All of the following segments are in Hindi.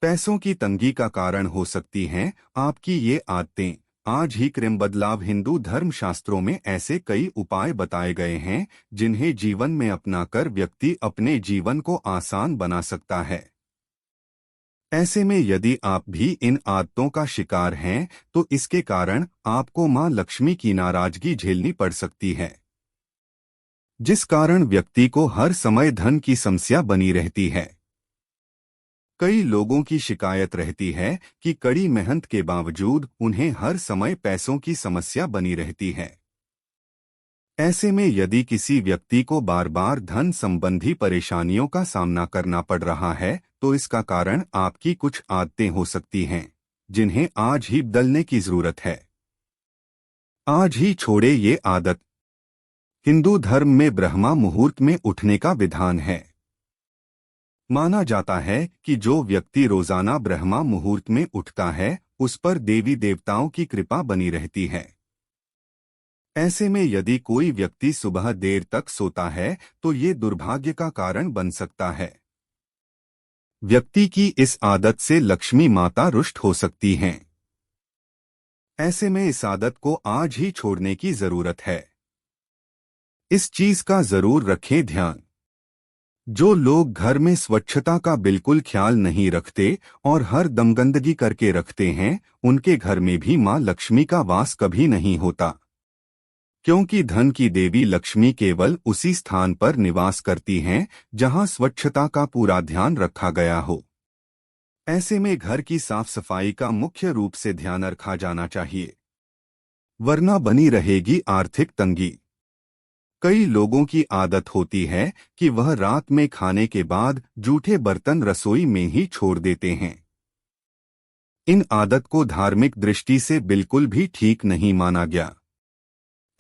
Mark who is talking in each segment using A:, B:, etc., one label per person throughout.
A: पैसों की तंगी का कारण हो सकती हैं आपकी ये आदतें। आज ही क्रम बदलाव हिंदू धर्म शास्त्रों में ऐसे कई उपाय बताए गए हैं जिन्हें जीवन में अपनाकर व्यक्ति अपने जीवन को आसान बना सकता है। ऐसे में यदि आप भी इन आदतों का शिकार हैं तो इसके कारण आपको मां लक्ष्मी की नाराजगी झेलनी पड़ सकती है, जिस कारण व्यक्ति को हर समय धन की समस्या बनी रहती है। कई लोगों की शिकायत रहती है कि कड़ी मेहनत के बावजूद उन्हें हर समय पैसों की समस्या बनी रहती है। ऐसे में यदि किसी व्यक्ति को बार बार धन संबंधी परेशानियों का सामना करना पड़ रहा है तो इसका कारण आपकी कुछ आदतें हो सकती हैं जिन्हें आज ही बदलने की जरूरत है। आज ही छोड़े ये आदत। हिंदू धर्म में ब्रह्मा मुहूर्त में उठने का विधान है। माना जाता है कि जो व्यक्ति रोजाना ब्रह्मा मुहूर्त में उठता है उस पर देवी देवताओं की कृपा बनी रहती है। ऐसे में यदि कोई व्यक्ति सुबह देर तक सोता है तो ये दुर्भाग्य का कारण बन सकता है। व्यक्ति की इस आदत से लक्ष्मी माता रुष्ट हो सकती हैं। ऐसे में इस आदत को आज ही छोड़ने की जरूरत है। इस चीज का जरूर रखें ध्यान। जो लोग घर में स्वच्छता का बिल्कुल ख्याल नहीं रखते और हर दम गंदगी करके रखते हैं उनके घर में भी मां लक्ष्मी का वास कभी नहीं होता, क्योंकि धन की देवी लक्ष्मी केवल उसी स्थान पर निवास करती हैं जहां स्वच्छता का पूरा ध्यान रखा गया हो। ऐसे में घर की साफ सफाई का मुख्य रूप से ध्यान रखा जाना चाहिए, वरना बनी रहेगी आर्थिक तंगी। कई लोगों की आदत होती है कि वह रात में खाने के बाद जूठे बर्तन रसोई में ही छोड़ देते हैं। इन आदत को धार्मिक दृष्टि से बिल्कुल भी ठीक नहीं माना गया।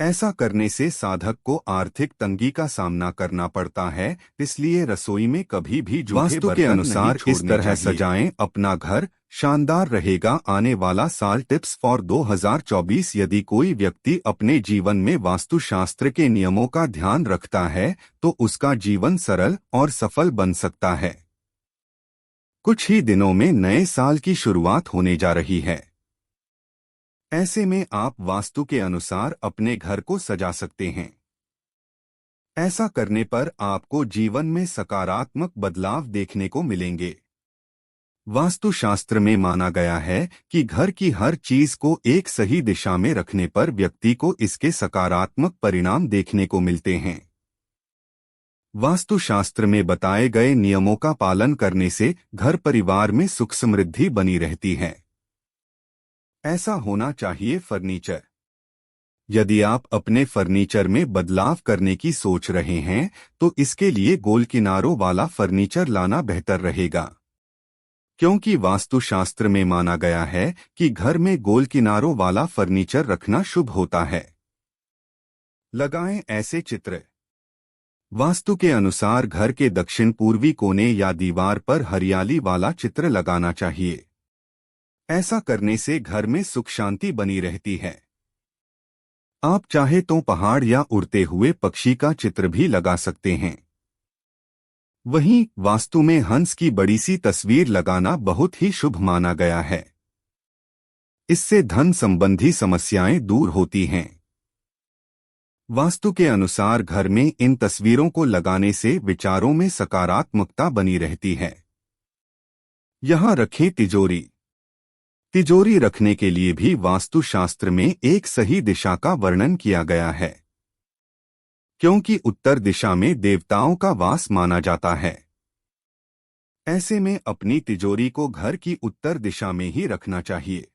A: ऐसा करने से साधक को आर्थिक तंगी का सामना करना पड़ता है, इसलिए रसोई में कभी भी जूठे वास्तु के अनुसार इस तरह सजाएं अपना घर, शानदार रहेगा आने वाला साल। Tips for 2024। यदि कोई व्यक्ति अपने जीवन में वास्तुशास्त्र के नियमों का ध्यान रखता है तो उसका जीवन सरल और सफल बन सकता है। कुछ ही दिनों में नए साल की शुरुआत होने जा रही है। ऐसे में आप वास्तु के अनुसार अपने घर को सजा सकते हैं। ऐसा करने पर आपको जीवन में सकारात्मक बदलाव देखने को मिलेंगे। वास्तुशास्त्र में माना गया है कि घर की हर चीज को एक सही दिशा में रखने पर व्यक्ति को इसके सकारात्मक परिणाम देखने को मिलते हैं। वास्तुशास्त्र में बताए गए नियमों का पालन करने से घर परिवार में सुख समृद्धि बनी रहती है। ऐसा होना चाहिए फर्नीचर। यदि आप अपने फर्नीचर में बदलाव करने की सोच रहे हैं तो इसके लिए गोल किनारों वाला फर्नीचर लाना बेहतर रहेगा, क्योंकि वास्तुशास्त्र में माना गया है कि घर में गोल किनारों वाला फर्नीचर रखना शुभ होता है। लगाएं ऐसे चित्र। वास्तु के अनुसार घर के दक्षिण पूर्वी कोने या दीवार पर हरियाली वाला चित्र लगाना चाहिए। ऐसा करने से घर में सुख शांति बनी रहती है। आप चाहे तो पहाड़ या उड़ते हुए पक्षी का चित्र भी लगा सकते हैं। वहीं वास्तु में हंस की बड़ी सी तस्वीर लगाना बहुत ही शुभ माना गया है। इससे धन संबंधी समस्याएं दूर होती हैं। वास्तु के अनुसार घर में इन तस्वीरों को लगाने से विचारों में सकारात्मकता बनी रहती है। यहां रखें तिजोरी। तिजोरी रखने के लिए भी वास्तुशास्त्र में एक सही दिशा का वर्णन किया गया है, क्योंकि उत्तर दिशा में देवताओं का वास माना जाता है। ऐसे में अपनी तिजोरी को घर की उत्तर दिशा में ही रखना चाहिए।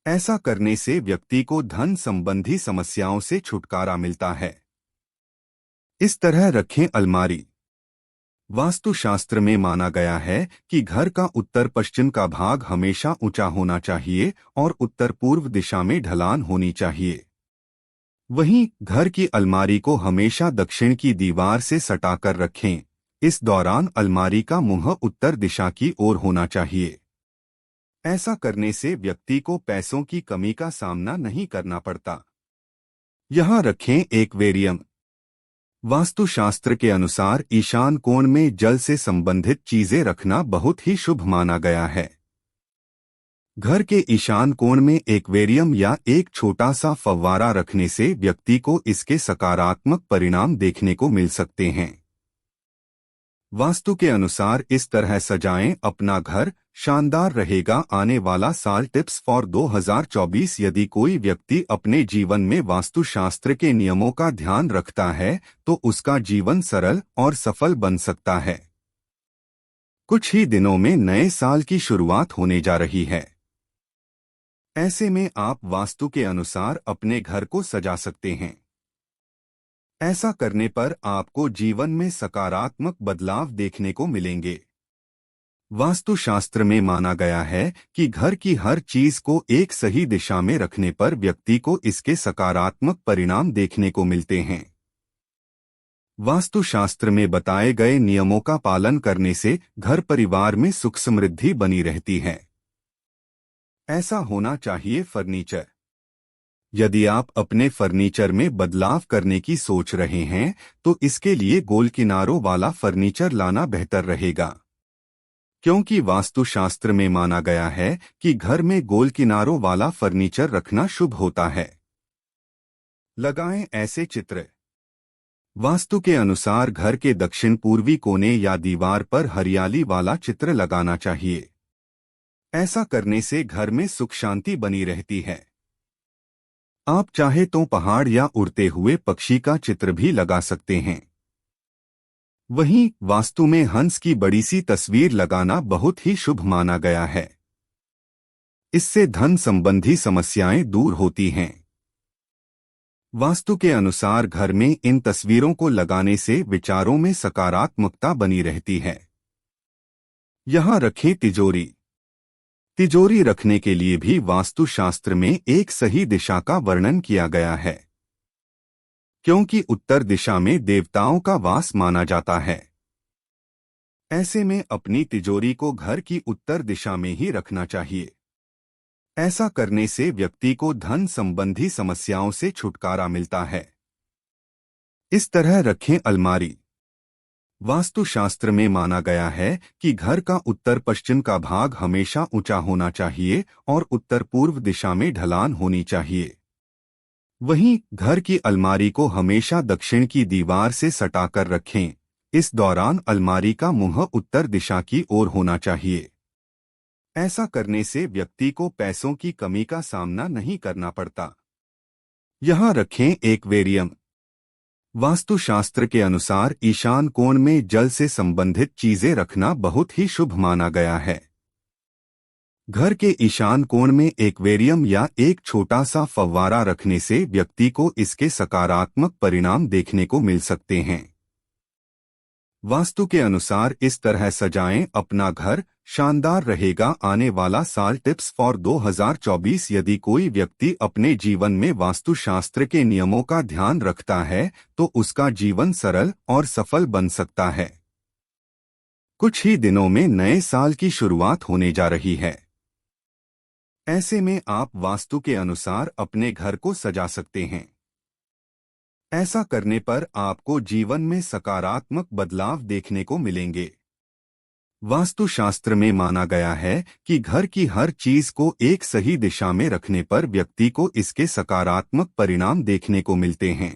A: ऐसा करने से व्यक्ति को धन संबंधी समस्याओं से छुटकारा मिलता है। इस तरह रखें अलमारी। वास्तुशास्त्र में माना गया है कि घर का उत्तर पश्चिम का भाग हमेशा ऊंचा होना चाहिए और उत्तर पूर्व दिशा में ढलान होनी चाहिए। वहीं घर की अलमारी को हमेशा दक्षिण की दीवार से सटाकर रखें। इस दौरान अलमारी का मुंह उत्तर दिशा की ओर होना चाहिए। ऐसा करने से व्यक्ति को पैसों की कमी का सामना नहीं करना पड़ता। यहां रखें एक्वेरियम। वास्तुशास्त्र के अनुसार ईशान कोण में जल से संबंधित चीजें रखना बहुत ही शुभ माना गया है। घर के ईशान कोण में एक्वेरियम या एक छोटा सा फव्वारा रखने से व्यक्ति को इसके सकारात्मक परिणाम देखने को मिल सकते हैं। वास्तु के अनुसार इस तरह सजाएं अपना घर, शानदार रहेगा आने वाला साल। Tips for 2024। यदि कोई व्यक्ति अपने जीवन में वास्तुशास्त्र के नियमों का ध्यान रखता है तो उसका जीवन सरल और सफल बन सकता है। कुछ ही दिनों में नए साल की शुरुआत होने जा रही है। ऐसे में आप वास्तु के अनुसार अपने घर को सजा सकते हैं। ऐसा करने पर आपको जीवन में सकारात्मक बदलाव देखने को मिलेंगे। वास्तुशास्त्र में माना गया है कि घर की हर चीज को एक सही दिशा में रखने पर व्यक्ति को इसके सकारात्मक परिणाम देखने को मिलते हैं। वास्तुशास्त्र में बताए गए नियमों का पालन करने से घर परिवार में सुख समृद्धि बनी रहती है। ऐसा होना चाहिए। फर्नीचर। यदि आप अपने फर्नीचर में बदलाव करने की सोच रहे हैं तो इसके लिए गोल किनारों वाला फर्नीचर लाना बेहतर रहेगा, क्योंकि वास्तुशास्त्र में माना गया है कि घर में गोल किनारों वाला फर्नीचर रखना शुभ होता है। लगाएं ऐसे चित्र। वास्तु के अनुसार घर के दक्षिण पूर्वी कोने या दीवार पर हरियाली वाला चित्र लगाना चाहिए। ऐसा करने से घर में सुख शांति बनी रहती है। आप चाहे तो पहाड़ या उड़ते हुए पक्षी का चित्र भी लगा सकते हैं। वहीं वास्तु में हंस की बड़ी सी तस्वीर लगाना बहुत ही शुभ माना गया है। इससे धन संबंधी समस्याएं दूर होती हैं। वास्तु के अनुसार घर में इन तस्वीरों को लगाने से विचारों में सकारात्मकता बनी रहती है। यहां रखें तिजोरी। तिजोरी रखने के लिए भी वास्तुशास्त्र में एक सही दिशा का वर्णन किया गया है, क्योंकि उत्तर दिशा में देवताओं का वास माना जाता है। ऐसे में अपनी तिजोरी को घर की उत्तर दिशा में ही रखना चाहिए। ऐसा करने से व्यक्ति को धन संबंधी समस्याओं से छुटकारा मिलता है। इस तरह रखें अलमारी। वास्तुशास्त्र में माना गया है कि घर का उत्तर पश्चिम का भाग हमेशा ऊंचा होना चाहिए और उत्तर पूर्व दिशा में ढलान होनी चाहिए। वहीं घर की अलमारी को हमेशा दक्षिण की दीवार से सटाकर रखें। इस दौरान अलमारी का मुंह उत्तर दिशा की ओर होना चाहिए। ऐसा करने से व्यक्ति को पैसों की कमी का सामना नहीं करना पड़ता। यहां रखें एक्वेरियम। वास्तुशास्त्र के अनुसार ईशान कोण में जल से संबंधित चीजें रखना बहुत ही शुभ माना गया है। घर के ईशान कोण में एक्वेरियम या एक छोटा सा फव्वारा रखने से व्यक्ति को इसके सकारात्मक परिणाम देखने को मिल सकते हैं। वास्तु के अनुसार इस तरह सजाएं अपना घर, शानदार रहेगा आने वाला साल। Tips for 2024। यदि कोई व्यक्ति अपने जीवन में वास्तुशास्त्र के नियमों का ध्यान रखता है तो उसका जीवन सरल और सफल बन सकता है। कुछ ही दिनों में नए साल की शुरुआत होने जा रही है। ऐसे में आप वास्तु के अनुसार अपने घर को सजा सकते हैं। ऐसा करने पर आपको जीवन में सकारात्मक बदलाव देखने को मिलेंगे। वास्तुशास्त्र में माना गया है कि घर की हर चीज को एक सही दिशा में रखने पर व्यक्ति को इसके सकारात्मक परिणाम देखने को मिलते हैं।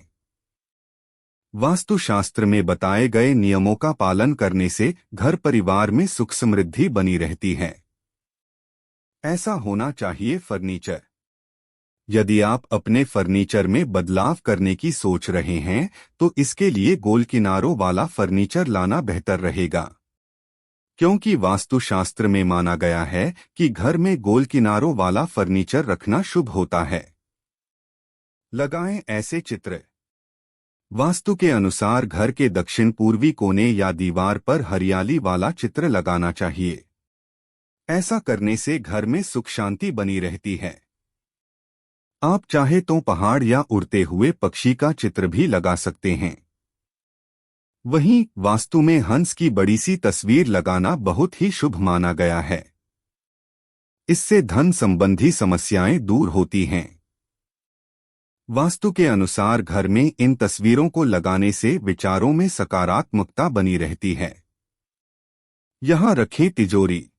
A: वास्तुशास्त्र में बताए गए नियमों का पालन करने से घर परिवार में सुख समृद्धि बनी रहती है। ऐसा होना चाहिए। फर्नीचर। यदि आप अपने फर्नीचर में बदलाव करने की सोच रहे हैं तो इसके लिए गोल किनारों वाला फर्नीचर लाना बेहतर रहेगा, क्योंकि वास्तुशास्त्र में माना गया है कि घर में गोल किनारों वाला फर्नीचर रखना शुभ होता है। लगाएं ऐसे चित्र। वास्तु के अनुसार घर के दक्षिण पूर्वी कोने या दीवार पर हरियाली वाला चित्र लगाना चाहिए। ऐसा करने से घर में सुख शांति बनी रहती है। आप चाहे तो पहाड़ या उड़ते हुए पक्षी का चित्र भी लगा सकते हैं। वहीं वास्तु में हंस की बड़ी सी तस्वीर लगाना बहुत ही शुभ माना गया है। इससे धन संबंधी समस्याएं दूर होती हैं। वास्तु के अनुसार घर में इन तस्वीरों को लगाने से विचारों में सकारात्मकता बनी रहती है। यहाँ रखें तिजोरी।